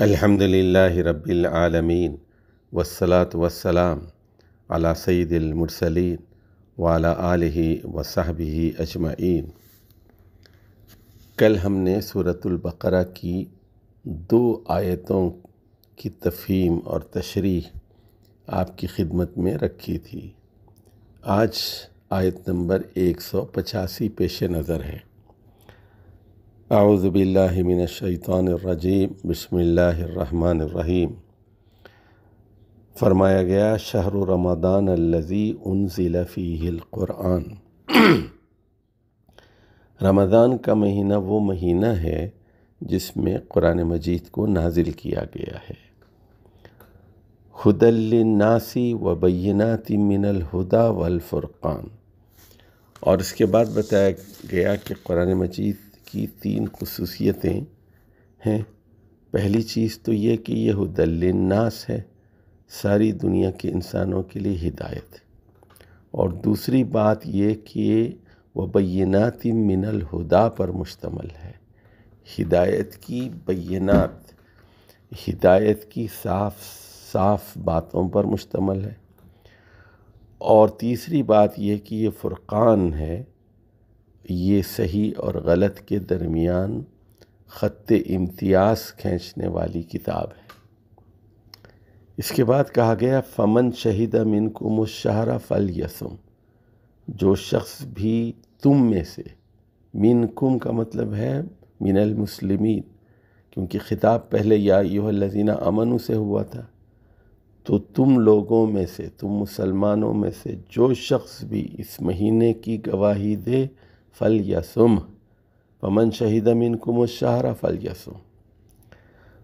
الحمد للہ رب العالمین والصلاة والسلام علی سید المرسلین وعلی آلہ وصحبہ اجمعین۔ کل ہم نے سورۃ البقرہ کی 2 آیتوں کی تفہیم اور تشریح آپ کی خدمت میں رکھی تھی۔ آج آیت نمبر 185 پیش نظر ہے۔ اعوذ باللہ من الشیطان الرجیم، بسم اللہ الرحمن الرحیم۔ فرمایا گیا شہر رمضان الذی انزل فیہ القرآن، رمضان کا مہینہ وہ مہینہ ہے جس میں قرآن مجید کو نازل کیا گیا ہے۔ ھدی للناس وبینات من الہدی والفرقان، اور اس کے بعد بتایا گیا کہ قرآن مجید کی 3 خصوصیتیں ہیں۔ پہلی چیز تو یہ کہ یہ ھدی للناس ہے، ساری دنیا کے انسانوں کے لیے ہدایت، اور دوسری بات یہ کہ وبینات من الہدی پر مشتمل ہے، ہدایت کی بینات، ہدایت کی صاف باتوں پر مشتمل ہے، اور تیسری بات یہ کہ یہ فرقان ہے، یہ صحیح اور غلط کے درمیان خط امتیاز کھینچنے والی کتاب ہے۔ اس کے بعد کہا گیا فمن شہد منکم الشہر فلیصم، جو شخص بھی تم میں سے، منکم کا مطلب ہے من المسلمین، کیونکہ خطاب پہلے یا ایھا الذین آمنوا سے ہوا تھا، تو تم لوگوں میں سے، تم مسلمانوں میں سے جو شخص بھی اس مہینے کی گواہی دے فلیصم، فمن شہد منکم الشہر فلیصم،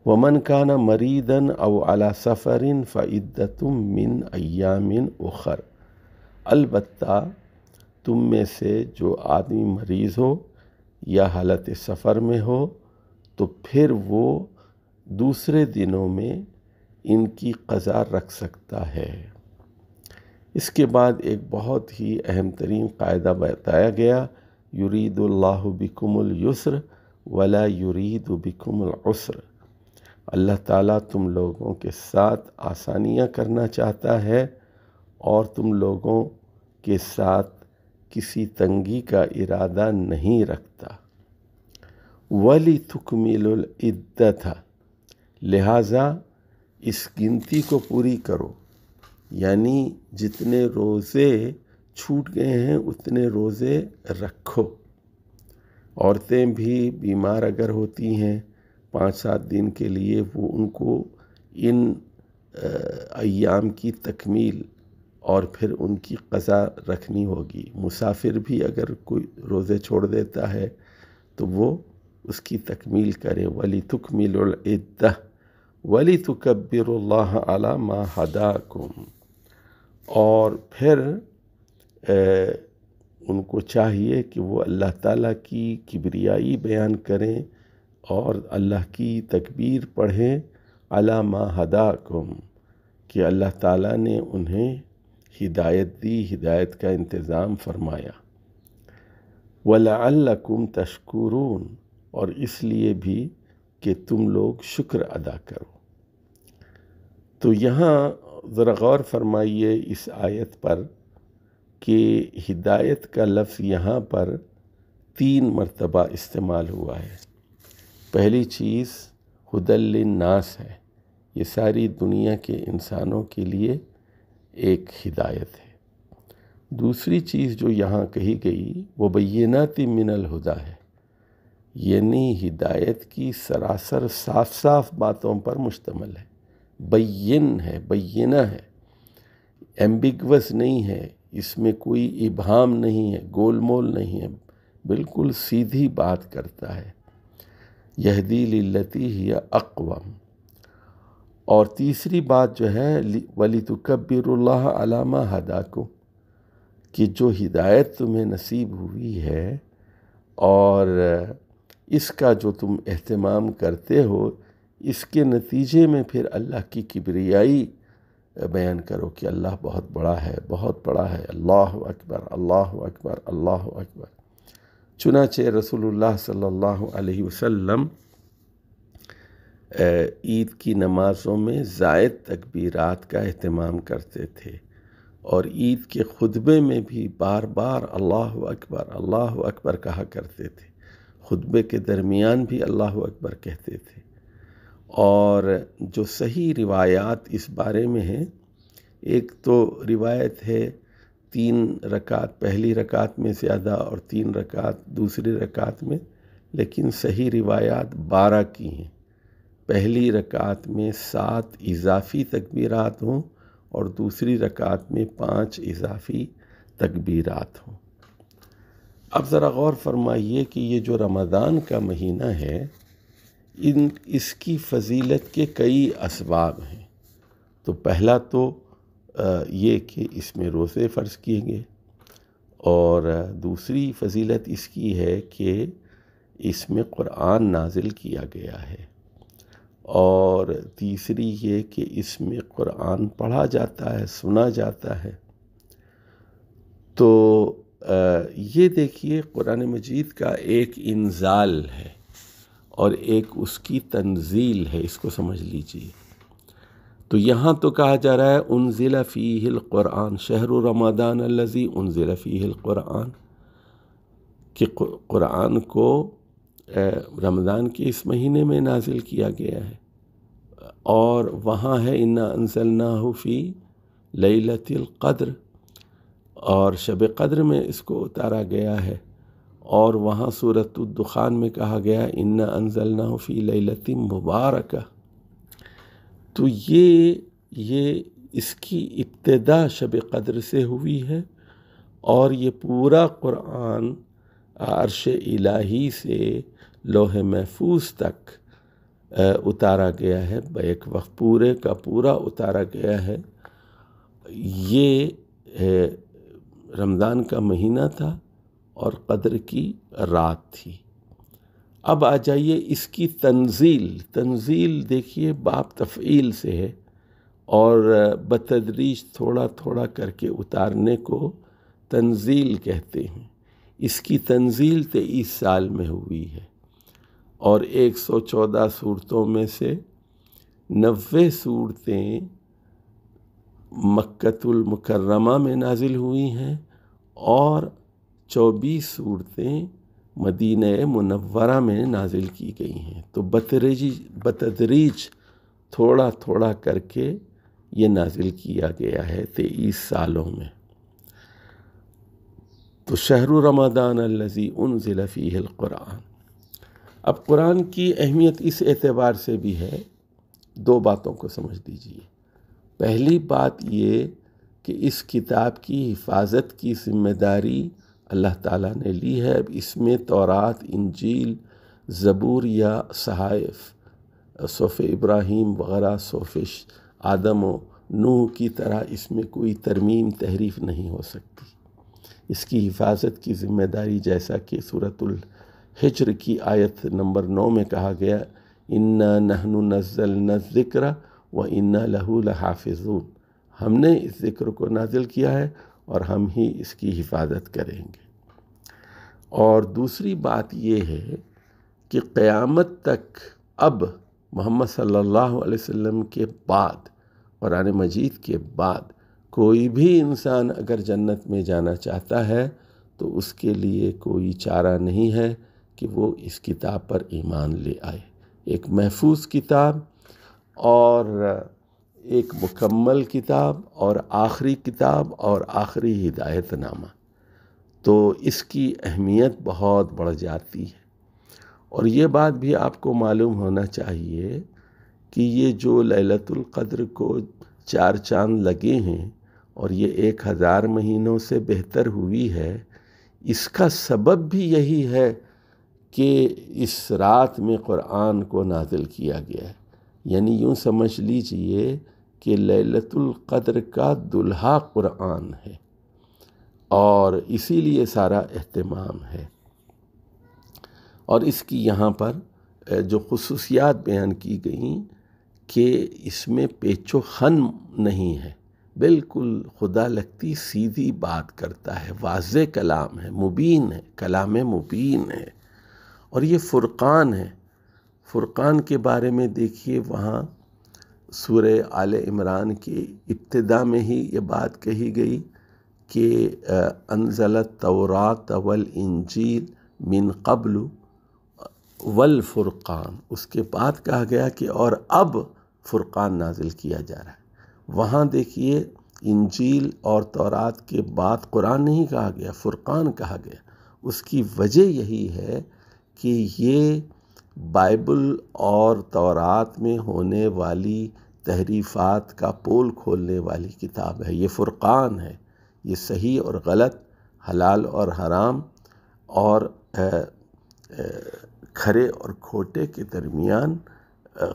ومن کان مریضا او علی سفر فعدۃ من ایام اخر، البتہ تم میں سے جو آدمی مریض ہو یا حالت سفر میں ہو تو پھر وہ دوسرے دنوں میں ان کی قضا رکھ سکتا ہے۔ اس کے بعد ایک بہت ہی اہم ترین قاعدہ بتایا گیا، یرید اللہ بکم الیسر ولا یرید بکم العسر، اللہ تعالیٰ تم لوگوں کے ساتھ آسانیاں کرنا چاہتا ہے اور تم لوگوں کے ساتھ کسی تنگی کا ارادہ نہیں رکھتا۔ وَلِتُكْمِلُوا الْعِدَّةَ، لہٰذا اس گنتی کو پوری کرو، یعنی جتنے روزے چھوٹ گئے ہیں اتنے روزے رکھو۔ عورتیں بھی بیمار اگر ہوتی ہیں 5-7 دن کے لیے، وہ ان کو ان ایام کی تکمیل اور پھر ان کی قضا رکھنی ہوگی۔ مسافر بھی اگر کوئی روزے چھوڑ دیتا ہے تو وہ اس کی تکمیل کرے۔ وَلِتُكْمِلُوا الْعِدَّةَ وَلِتُكَبِّرُوا اللَّهَ عَلَى مَا هَدَاكُمْ، اور پھر ان کو چاہیے کہ وہ اللہ تعالیٰ کی کبریائی بیان کریں اور اللہ کی تکبیر پڑھیں، عَلَى مَا هَدَاكُمْ، کہ اللہ تعالیٰ نے انہیں ہدایت دی، ہدایت کا انتظام فرمایا۔ وَلَعَلَّكُمْ تَشْكُرُونَ، اور اس لیے بھی کہ تم لوگ شکر ادا کرو۔ تو یہاں ذرا غور فرمائیے اس آیت پر کہ ہدایت کا لفظ یہاں پر 3 مرتبہ استعمال ہوا ہے۔ پہلی چیز ھدی للناس ہے، یہ ساری دنیا کے انسانوں کے لیے ایک ہدایت ہے۔ دوسری چیز جو یہاں کہی گئی وہ بینات من الہدی ہے، یعنی ہدایت کی سراسر صاف باتوں پر مشتمل ہے، بین ہے، بینہ ہے، ایمبیگوس نہیں ہے، اس میں کوئی ابہام نہیں ہے، گول مول نہیں ہے، بالکل سیدھی بات کرتا ہے۔ یہدی للتی ہی اقوم، اور تیسری بات جو ہے وَلِتُكَبِّرُوا اللَّهَ عَلَى مَا هَدَاكُمْ، کہ جو ہدایت تمہیں نصیب ہوئی ہے اور اس کا جو تم اہتمام کرتے ہو، اس کے نتیجے میں پھر اللہ کی کبریائی بیان کرو کہ اللہ بہت بڑا ہے، بہت بڑا ہے، اللہ اکبر، اللہ اکبر، اللہ اکبر۔ چنانچہ رسول اللہ صلی اللہ علیہ وسلم عید کی نمازوں میں زائد تکبیرات کا اہتمام کرتے تھے، اور عید کے خطبے میں بھی بار بار اللہ اکبر کہا کرتے تھے، خطبے کے درمیان بھی اللہ اکبر کہتے تھے۔ اور جو صحیح روایات اس بارے میں ہیں، ایک تو روایت ہے 3 رکعت پہلی رکعت میں زیادہ اور 3 رکعت دوسری رکعت میں، لیکن صحیح روایات 12 کی ہیں۔ پہلی رکعت میں 7 اضافی تکبیرات ہوں اور دوسری رکعت میں 5 اضافی تکبیرات ہوں۔ اب ذرا غور فرمائیے کہ یہ جو رمضان کا مہینہ ہے، اس کی فضیلت کے کئی اسباب ہیں۔ تو پہلا تو یہ کہ اس میں روزے فرض کیے گئے، اور دوسری فضیلت اس کی ہے کہ اس میں قرآن نازل کیا گیا ہے، اور تیسری یہ کہ اس میں قرآن پڑھا جاتا ہے، سنا جاتا ہے۔ تو یہ دیکھیے قرآن مجید کا ایک انزال ہے اور ایک اس کی تنزیل ہے، اس کو سمجھ لیجیے۔ تو یہاں تو کہا جا رہا ہے انزل فیہ القرآن شہر رمضان الذی انزل فیہ القرآن، کہ قرآن کو رمضان کے اس مہینے میں نازل کیا گیا ہے، اور وہاں ہے انا انزلناہ فی لیلۃ القدر، اور شب قدر میں اس کو اتارا گیا ہے، اور وہاں سورۃ الدخان میں کہا گیا انا انزلناہ فی لیلۃ مبارکہ۔ تو یہ اس کی ابتدا شب قدر سے ہوئی ہے، اور یہ پورا قرآن عرش الہی سے لوح محفوظ تک اتارا گیا ہے، بیک وقت پورے کا پورا اتارا گیا ہے۔ یہ رمضان کا مہینہ تھا اور قدر کی رات تھی۔ اب آ جائیے اس کی تنزیل دیکھیے باب تفعیل سے ہے، اور بتدریج تھوڑا تھوڑا کر کے اتارنے کو تنزیل کہتے ہیں۔ اس کی تنزیل 23 سال میں ہوئی ہے، اور 114 سورتوں میں سے 90 سورتیں مکۃ المکرمہ میں نازل ہوئی ہیں، اور 24 سورتیں مدینہ منورہ میں نازل کی گئی ہیں۔ تو بتدریج تھوڑا تھوڑا کر کے یہ نازل کیا گیا ہے 23 سالوں میں۔ تو شہر رمضان الذی انزل فیہ القرآن۔ اب قرآن کی اہمیت اس اعتبار سے بھی ہے، 2 باتوں کو سمجھ لیجیے۔ پہلی بات یہ کہ اس کتاب کی حفاظت کی ذمہ داری اللہ تعالیٰ نے لی ہے۔ اب اس میں تورات، انجیل، زبور یا صحائف، صحف ابراہیم وغیرہ، صحف آدم و نوح کی طرح اس میں کوئی ترمیم تحریف نہیں ہو سکتی۔ اس کی حفاظت کی ذمہ داری، جیسا کہ سورۃ الحجر کی آیت نمبر 9 میں کہا گیا اِنَّا نَحْنُ نَزَّلْنَا الذِّكْرَ وَإِنَّا لَهُ لَحَافِظُونَ، ہم نے اس ذکر کو نازل کیا ہے اور ہم ہی اس کی حفاظت کریں گے۔ اور دوسری بات یہ ہے کہ قیامت تک اب محمد صلی اللہ علیہ وسلم کے بعد، قرآن مجید کے بعد، کوئی بھی انسان اگر جنت میں جانا چاہتا ہے تو اس کے لیے کوئی چارہ نہیں ہے کہ وہ اس کتاب پر ایمان لے آئے۔ ایک محفوظ کتاب اور ایک مکمل کتاب اور آخری کتاب اور آخری ہدایت نامہ، تو اس کی اہمیت بہت بڑھ جاتی ہے۔ اور یہ بات بھی آپ کو معلوم ہونا چاہیے کہ یہ جو لیلۃ القدر کو 4 چاند لگے ہیں اور یہ 1000 مہینوں سے بہتر ہوئی ہے، اس کا سبب بھی یہی ہے کہ اس رات میں قرآن کو نازل کیا گیا ہے۔ یعنی یوں سمجھ لیجئے کہ لیلۃ القدر کا دلہا قرآن ہے، اور اسی لیے سارا اہتمام ہے۔ اور اس کی یہاں پر جو خصوصیات بیان کی گئیں کہ اس میں پیچ و خم نہیں ہے، بالکل خدا لگتی سیدھی بات کرتا ہے، واضح کلام ہے، مبین ہے، کلام مبین ہے، اور یہ فرقان ہے۔ فرقان کے بارے میں دیکھیے، وہاں سورہ آل عمران کی ابتدا میں ہی یہ بات کہی گئی کہ انزل التوراۃ والانجیل من قبل والفرقان، اس کے بعد کہا گیا کہ اور اب فرقان نازل کیا جا رہا ہے۔ وہاں دیکھیے انجیل اور تورات کے بعد قرآن نہیں کہا گیا، فرقان کہا گیا۔ اس کی وجہ یہی ہے کہ یہ بائبل اور تورات میں ہونے والی تحریفات کا پول کھولنے والی کتاب ہے، یہ فرقان ہے۔ یہ صحیح اور غلط، حلال اور حرام، اور کھرے اور کھوٹے کے درمیان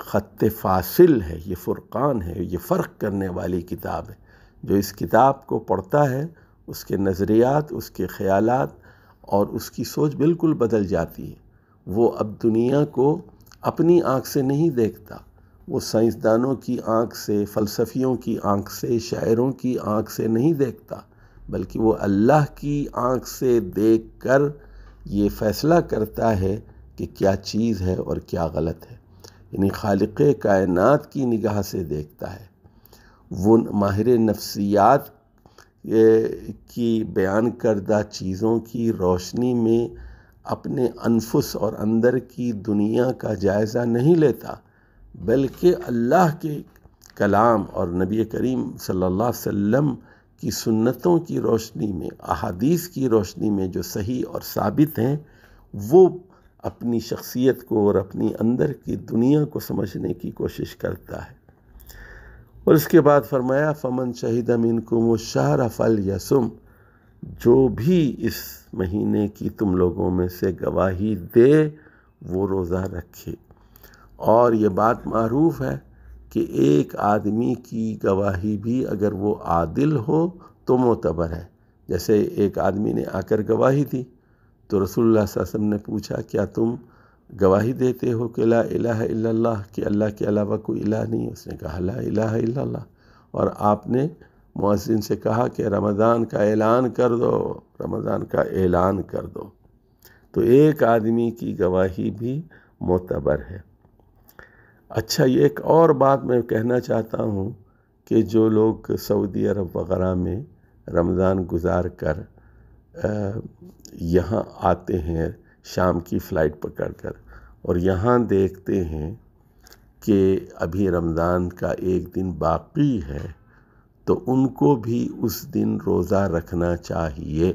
خط فاصل ہے، یہ فرقان ہے، یہ فرق کرنے والی کتاب ہے۔ جو اس کتاب کو پڑھتا ہے اس کے نظریات، اس کے خیالات اور اس کی سوچ بالکل بدل جاتی ہے۔ وہ اب دنیا کو اپنی آنکھ سے نہیں دیکھتا، وہ سائنسدانوں کی آنکھ سے، فلسفیوں کی آنکھ سے، شاعروں کی آنکھ سے نہیں دیکھتا، بلکہ وہ اللہ کی آنکھ سے دیکھ کر یہ فیصلہ کرتا ہے کہ کیا چیز ہے اور کیا غلط ہے، یعنی خالق کائنات کی نگاہ سے دیکھتا ہے۔ وہ ماہر نفسیات کی بیان کردہ چیزوں کی روشنی میں اپنے انفس اور اندر کی دنیا کا جائزہ نہیں لیتا، بلکہ اللہ کے کلام اور نبی کریم صلی اللہ علیہ وسلم کی سنتوں کی روشنی میں، احادیث کی روشنی میں جو صحیح اور ثابت ہیں، وہ اپنی شخصیت کو اور اپنی اندر کی دنیا کو سمجھنے کی کوشش کرتا ہے۔ اور اس کے بعد فرمایا فمن شہد منکم الشہر فلیصم، جو بھی اس مہینے کی تم لوگوں میں سے گواہی دے وہ روزہ رکھے۔ اور یہ بات معروف ہے کہ ایک آدمی کی گواہی بھی اگر وہ عادل ہو تو معتبر ہے۔ جیسے ایک آدمی نے آ کر گواہی دی تو رسول اللہ صلی اللہ علیہ وسلم نے پوچھا کیا تم گواہی دیتے ہو کہ لا الہ الا اللہ، کہ اللہ کے علاوہ کوئی الہ نہیں؟ اس نے کہا لا الہ الا اللہ۔ اور آپ نے مؤذن سے کہا کہ رمضان کا اعلان کر دو، رمضان کا اعلان کر دو۔ تو ایک آدمی کی گواہی بھی معتبر ہے۔ اچھا، یہ ایک اور بات میں کہنا چاہتا ہوں کہ جو لوگ سعودی عرب وغیرہ میں رمضان گزار کر یہاں آتے ہیں شام کی فلائٹ پکڑ کر، اور یہاں دیکھتے ہیں کہ ابھی رمضان کا ایک دن باقی ہے، تو ان کو بھی اس دن روزہ رکھنا چاہیے،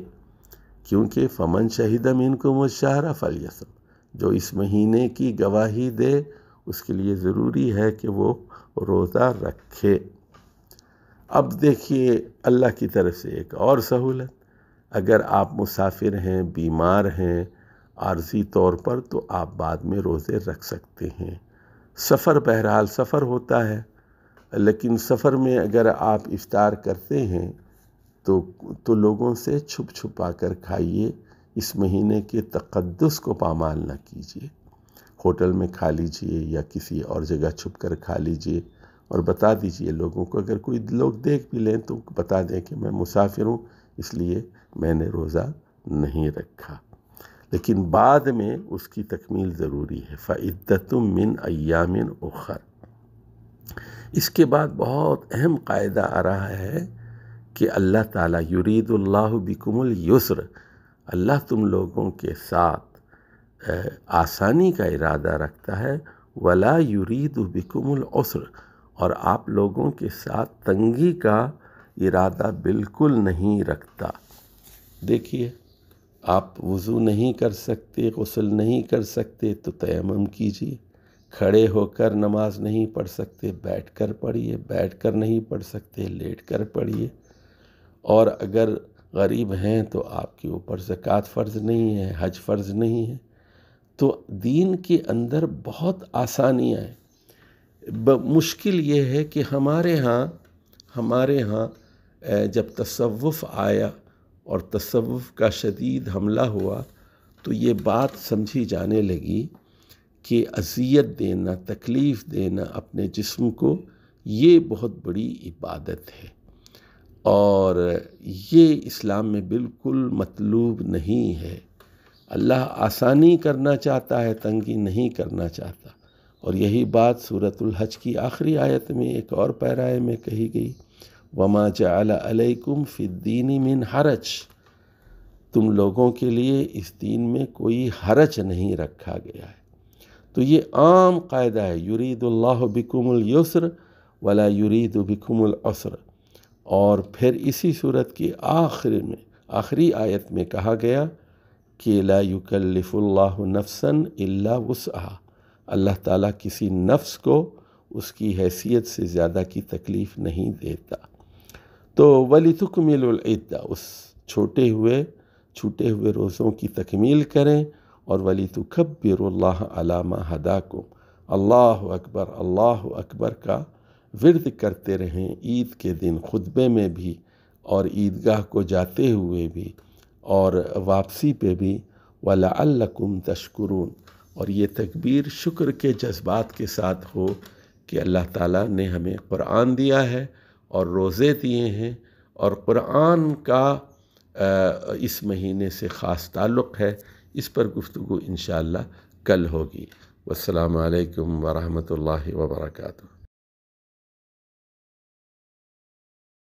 کیونکہ فمن شہد منکم الشہر فلیصم، جو اس مہینے کی گواہی دے اس کے لیے ضروری ہے کہ وہ روزہ رکھے۔ اب دیکھیے اللہ کی طرف سے ایک اور سہولت، اگر آپ مسافر ہیں، بیمار ہیں عارضی طور پر، تو آپ بعد میں روزے رکھ سکتے ہیں۔ سفر، بہرحال سفر ہوتا ہے، لیکن سفر میں اگر آپ افطار کرتے ہیں تو لوگوں سے چھپ چھپا کر کھائیے، اس مہینے کے تقدس کو پامال نہ کیجیے۔ ہوٹل میں کھا لیجئے یا کسی اور جگہ چھپ کر کھا لیجئے، اور بتا دیجئے لوگوں کو، اگر کوئی لوگ دیکھ بھی لیں تو بتا دیں کہ میں مسافر ہوں اس لیے میں نے روزہ نہیں رکھا، لیکن بعد میں اس کی تکمیل ضروری ہے۔ فَعِدَّةٌ مِّنْ أَيَّامٍ أُخَرَ۔ اس کے بعد بہت اہم قاعدہ آ رہا ہے کہ اللہ تعالیٰ یرید اللہ بکم اليسر، اللہ تم لوگوں کے ساتھ آسانی کا ارادہ رکھتا ہے، ولا یرید بکم العسر، اور آپ لوگوں کے ساتھ تنگی کا ارادہ بالکل نہیں رکھتا۔ دیکھیے، آپ وضو نہیں کر سکتے، غسل نہیں کر سکتے تو تیمم کیجیے، کھڑے ہو کر نماز نہیں پڑھ سکتے بیٹھ کر پڑھیے، بیٹھ کر نہیں پڑھ سکتے لیٹ کر پڑھیے، اور اگر غریب ہیں تو آپ کے اوپر زکوٰۃ فرض نہیں ہے، حج فرض نہیں ہے۔ تو دین کے اندر بہت آسانیاں ہیں۔ مشکل یہ ہے کہ ہمارے ہاں جب تصوف آیا اور تصوف کا شدید حملہ ہوا تو یہ بات سمجھی جانے لگی کہ اذیت دینا، تکلیف دینا اپنے جسم کو، یہ بہت بڑی عبادت ہے، اور یہ اسلام میں بالکل مطلوب نہیں ہے۔ اللہ آسانی کرنا چاہتا ہے، تنگی نہیں کرنا چاہتا۔ اور یہی بات سورۃ الحج کی آخری آیت میں ایک اور پیرائے میں کہی گئی، وَمَا جَعَلَ عَلَيْكُمْ فِي الدِّينِ مِنْ حَرَجٍ، تم لوگوں کے لیے اس دین میں کوئی حرج نہیں رکھا گیا ہے۔ تو یہ عام قاعدہ ہے، یرید اللہ بکم اليسر ولا یرید بکم العسر۔ اور پھر اسی صورت کی آخری آیت میں کہا گیا کہ لا یکلف اللہ نفسا الا وسعها، اللہ تعالیٰ کسی نفس کو اس کی حیثیت سے زیادہ کی تکلیف نہیں دیتا۔ تو وَلِتُكْمِلُوا الْعِدَّةَ، اس چھوٹے ہوئے روزوں کی تکمیل کریں، اور وَلِتُكَبِّرُوا اللَّهَ عَلَى مَا هَدَاكُمْ، اللہ اکبر کا ورد کرتے رہیں عید کے دن، خطبے میں بھی اور عیدگاہ کو جاتے ہوئے بھی اور واپسی پہ بھی، وَلَعَلَّكُمْ تَشْكُرُونَ، اور یہ تکبیر شکر کے جذبات کے ساتھ ہو کہ اللہ تعالیٰ نے ہمیں قرآن دیا ہے اور روزے دیے ہیں، اور قرآن کا اس مہینے سے خاص تعلق ہے۔ اس پر گفتگو انشاءاللہ کل ہوگی۔ والسلام علیکم ورحمۃ اللہ وبرکاتہ۔